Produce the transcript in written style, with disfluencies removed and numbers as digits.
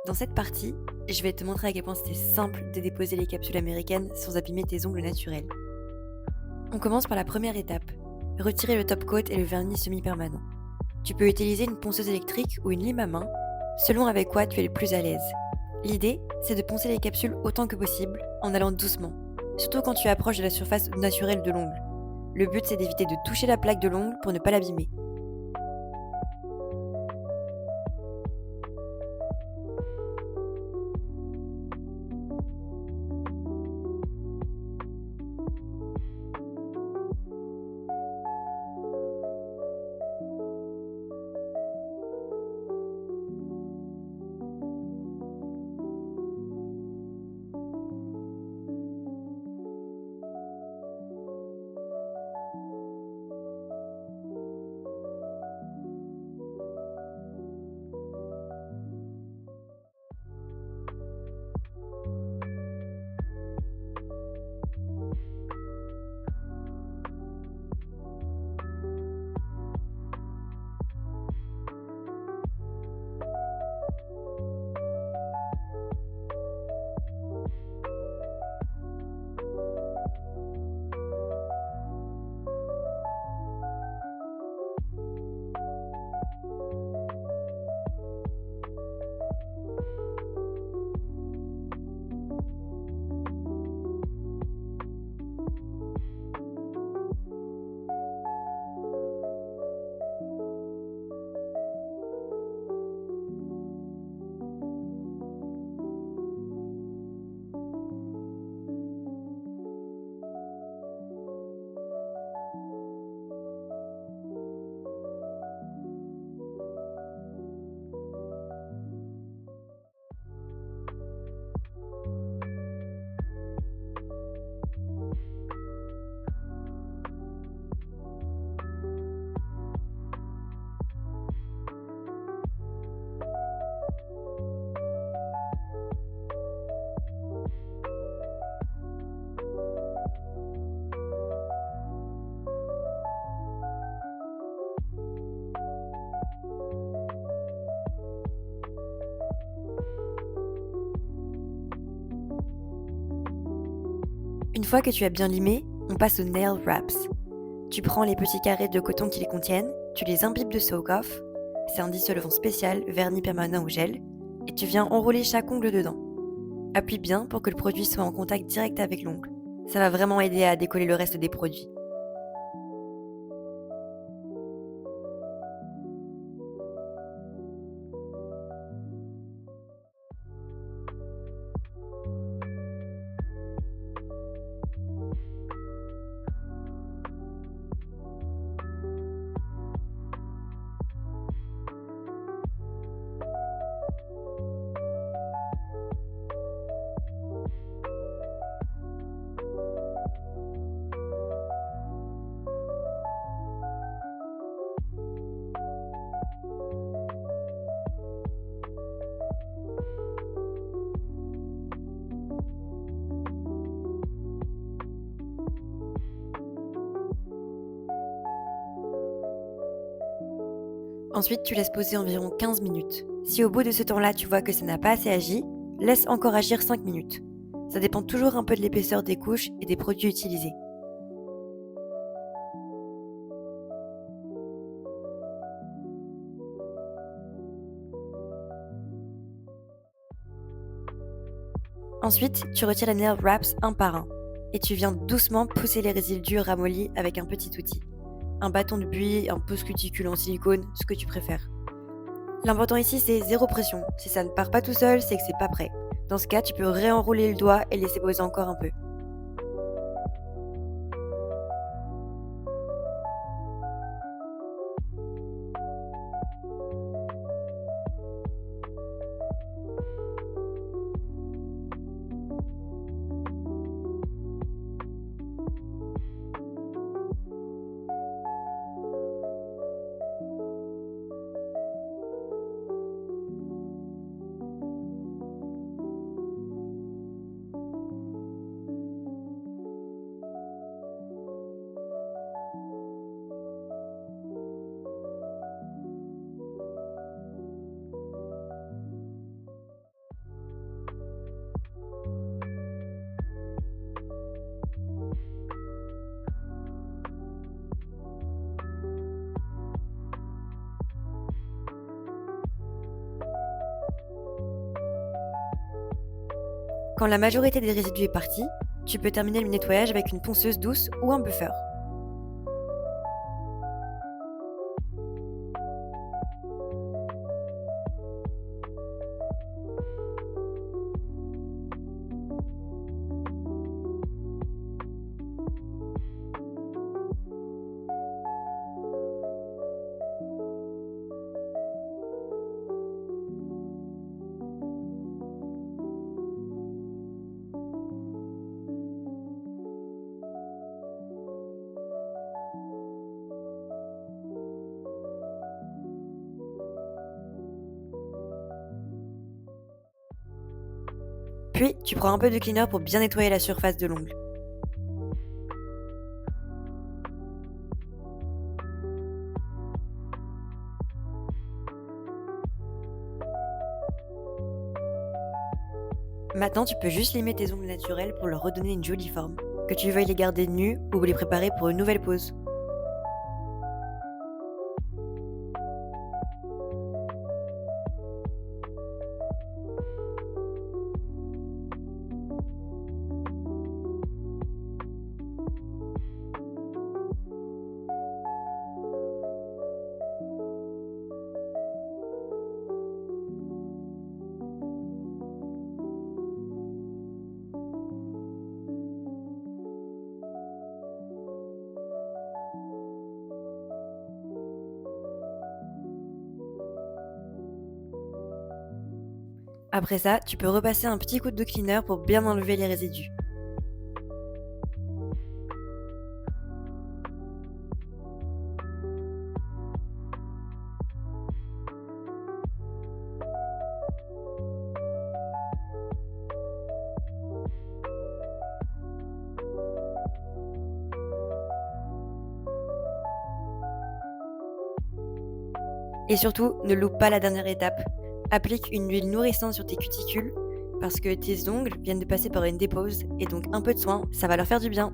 Dans cette partie, je vais te montrer à quel point c'était simple de déposer les capsules américaines sans abîmer tes ongles naturels. On commence par la première étape, retirer le top coat et le vernis semi-permanent. Tu peux utiliser une ponceuse électrique ou une lime à main, selon avec quoi tu es le plus à l'aise. L'idée, c'est de poncer les capsules autant que possible en allant doucement, surtout quand tu approches de la surface naturelle de l'ongle. Le but, c'est d'éviter de toucher la plaque de l'ongle pour ne pas l'abîmer. Une fois que tu as bien limé, on passe aux nail wraps. Tu prends les petits carrés de coton qui les contiennent, tu les imbibes de soak off, c'est un dissolvant spécial, vernis permanent ou gel, et tu viens enrouler chaque ongle dedans. Appuie bien pour que le produit soit en contact direct avec l'ongle. Ça va vraiment aider à décoller le reste des produits. Ensuite, tu laisses poser environ 15 minutes. Si au bout de ce temps-là, tu vois que ça n'a pas assez agi, laisse encore agir 5 minutes. Ça dépend toujours un peu de l'épaisseur des couches et des produits utilisés. Ensuite, tu retires les nail wraps un par un et tu viens doucement pousser les résidus ramollis avec un petit outil. Un bâton de buis, un pouce cuticule en silicone, ce que tu préfères. L'important ici, c'est zéro pression. Si ça ne part pas tout seul, c'est que c'est pas prêt. Dans ce cas, tu peux réenrouler le doigt et laisser poser encore un peu. Quand la majorité des résidus est partie, tu peux terminer le nettoyage avec une ponceuse douce ou un buffer. Puis, tu prends un peu de cleaner pour bien nettoyer la surface de l'ongle. Maintenant, tu peux juste limer tes ongles naturels pour leur redonner une jolie forme, que tu veuilles les garder nus ou les préparer pour une nouvelle pose. Après ça, tu peux repasser un petit coup de cleaner pour bien enlever les résidus. Et surtout, ne loupe pas la dernière étape. Applique une huile nourrissante sur tes cuticules parce que tes ongles viennent de passer par une dépose et donc un peu de soin, ça va leur faire du bien.